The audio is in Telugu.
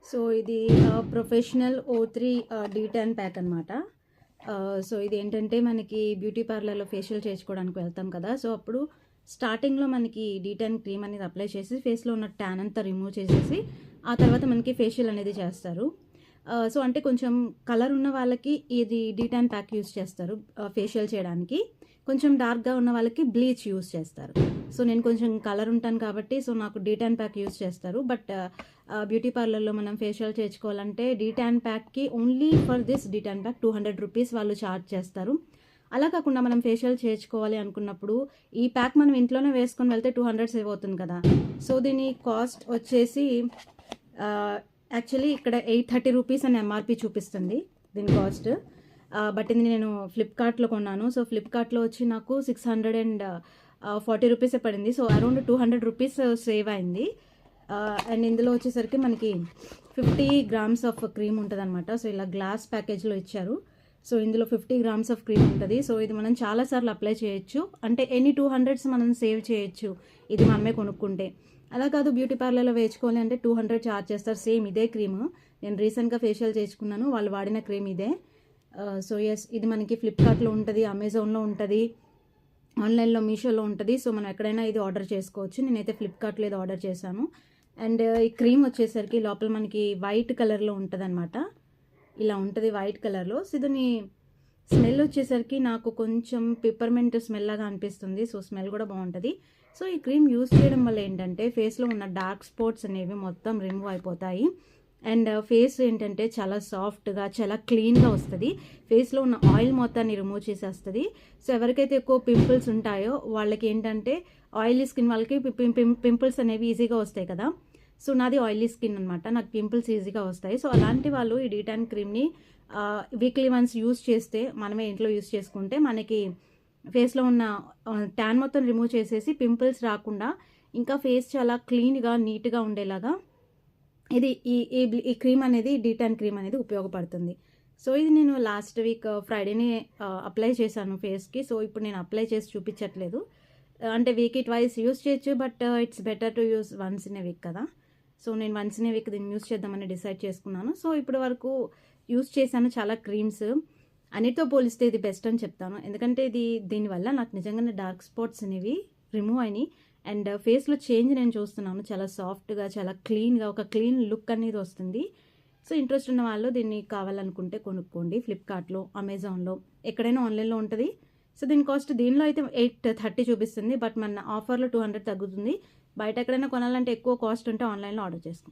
సో ఇది ప్రొఫెషనల్ O3 D10 ప్యాక్ అనమాట. సో ఇది ఏంటంటే మనకి బ్యూటీ పార్లర్లో ఫేషియల్ చేయించుకోవడానికి వెళ్తాం కదా. సో అప్పుడు స్టార్టింగ్లో మనకి D10 క్రీమ్ అనేది అప్లై చేసి ఫేస్లో ఉన్న ట్యాన్ అంతా రిమూవ్ చేసేసి ఆ తర్వాత మనకి ఫేషియల్ అనేది చేస్తారు. సో అంటే కొంచెం కలర్ ఉన్న వాళ్ళకి ఇది D10 ప్యాక్ యూస్ చేస్తారు ఫేషియల్ చేయడానికి. కొంచెం డార్క్గా ఉన్న వాళ్ళకి బ్లీచ్ యూస్ చేస్తారు. సో నేను కొంచెం కలర్ ఉంటాను కాబట్టి సో నాకు D10 ప్యాక్ యూస్ చేస్తారు. బట్ బ్యూటీ పార్లర్లో మనం ఫేషియల్ చేయించుకోవాలంటే D10 ప్యాక్కి only for this D10 pack 200 rupees వాళ్ళు ఛార్జ్ చేస్తారు. అలా కాకుండా మనం ఫేషియల్ చేయించుకోవాలి అనుకున్నప్పుడు ఈ ప్యాక్ మనం ఇంట్లోనే వేసుకొని వెళ్తే 200 సేవ్ అవుతుంది కదా. సో దీని కాస్ట్ వచ్చేసి యాక్చువల్లీ ఇక్కడ 830 రూపీస్ అని MRP చూపిస్తుంది దీని కాస్ట్. బట్ ఇది నేను ఫ్లిప్కార్ట్లో కొన్నాను. సో ఫ్లిప్కార్ట్లో వచ్చి నాకు 640 రూపీసే పడింది. సో అరౌండ్ 200 రూపీస్ సేవ్ అయింది. అండ్ ఇందులో వచ్చేసరికి మనకి 50 గ్రామ్స్ ఆఫ్ క్రీమ్ ఉంటుంది అనమాట. సో ఇలా గ్లాస్ ప్యాకేజ్లో ఇచ్చారు. సో ఇందులో 50 గ్రామ్స్ ఆఫ్ క్రీమ్ ఉంటుంది. సో ఇది మనం చాలాసార్లు అప్లై చేయొచ్చు. అంటే ఎనీ 200 మనం సేవ్ చేయొచ్చు ఇది మనమే కొనుక్కుంటే. అలా కాదు బ్యూటీ పార్లర్లో వేయించుకోవాలి అంటే 200 ఛార్జ్ చేస్తారు. సేమ్ ఇదే క్రీమ్ నేను రీసెంట్గా ఫేషియల్ చేయించుకున్నాను. వాళ్ళు వాడిన క్రీమ్ ఇదే. సో ఎస్ ఇది మనకి ఫ్లిప్కార్ట్లో ఉంటుంది, అమెజాన్లో ఉంటుంది, ఆన్లైన్లో మీషోలో ఉంటుంది. సో మనం ఎక్కడైనా ఇది ఆర్డర్ చేసుకోవచ్చు. నేనైతే ఫ్లిప్కార్ట్లో ఇది ఆర్డర్ చేశాను. అండ్ ఈ క్రీమ్ వచ్చేసరికి లోపల మనకి వైట్ కలర్లో ఉంటుంది అనమాట. ఇలా ఉంటుంది వైట్ కలర్లో. సో దీని స్మెల్ వచ్చేసరికి నాకు కొంచెం పిప్పర్మెంట్ స్మెల్ లాగా అనిపిస్తుంది. సో స్మెల్ కూడా బాగుంటుంది. సో ఈ క్రీమ్ యూస్ చేయడం వల్ల ఏంటంటే ఫేస్లో ఉన్న డార్క్ స్పాట్స్ అనేవి మొత్తం రిమూవ్ అయిపోతాయి. అండ్ ఫేస్ ఏంటంటే చాలా సాఫ్ట్గా చాలా క్లీన్గా వస్తుంది. ఫేస్లో ఉన్న ఆయిల్ మొత్తాన్ని రిమూవ్ చేసేస్తుంది. సో ఎవరికైతే ఎక్కువ పింపుల్స్ ఉంటాయో వాళ్ళకి ఏంటంటే ఆయిలీ స్కిన్ వాళ్ళకి పింపుల్స్ అనేవి ఈజీగా వస్తాయి కదా. సో నాది ఆయిలీ స్కిన్ అనమాట, నాకు పింపుల్స్ ఈజీగా వస్తాయి. సో అలాంటి వాళ్ళు ఈ D10 క్రీమ్ని వీక్లీ వన్స్ యూస్ చేస్తే, మనమే ఇంట్లో యూస్ చేసుకుంటే మనకి ఫేస్లో ఉన్న ట్యాన్ మొత్తం రిమూవ్ చేసేసి పింపుల్స్ రాకుండా ఇంకా ఫేస్ చాలా క్లీన్గా నీట్గా ఉండేలాగా ఇది ఈ క్రీమ్ అనేది D10 క్రీమ్ అనేది ఉపయోగపడుతుంది. సో ఇది నేను లాస్ట్ వీక్ ఫ్రైడేనే అప్లై చేశాను ఫేస్కి. సో ఇప్పుడు నేను అప్లై చేసి చూపించట్లేదు. అంటే వీక్కి ట్వైస్ యూస్ చేయొచ్చు. But it's better to use once in a week కదా. సో నేను వన్స్ ఇన్ ఏ వీక్ దీన్ని యూస్ చేద్దామని డిసైడ్ చేసుకున్నాను. సో ఇప్పటి వరకు యూస్ చేశాను చాలా క్రీమ్స్. అన్నిటితో పోలిస్తే ఇది బెస్ట్ అని చెప్తాను. ఎందుకంటే దీనివల్ల నాకు నిజంగానే డార్క్ స్పాట్స్ అనేవి రిమూవ్ అయినాయి. అండ్ ఫేస్లో చేంజ్ నేను చూస్తున్నాను. చాలా సాఫ్ట్గా చాలా క్లీన్గా ఒక క్లీన్ లుక్ అనేది వస్తుంది. సో ఇంట్రెస్ట్ ఉన్న వాళ్ళు దీన్ని కావాలనుకుంటే కొనుక్కోండి. ఫ్లిప్కార్ట్లో, అమెజాన్లో, ఎక్కడైనా ఆన్లైన్లో ఉంటుంది. సో దీని కాస్ట్ దీనిలో అయితే 830 చూపిస్తుంది. బట్ మన ఆఫర్లో 200 తగ్గుతుంది. బయట ఎక్కడైనా కొనాలంటే ఎక్కువ కాస్ట్ ఉంటే ఆన్లైన్లో ఆర్డర్ చేసుకోండి.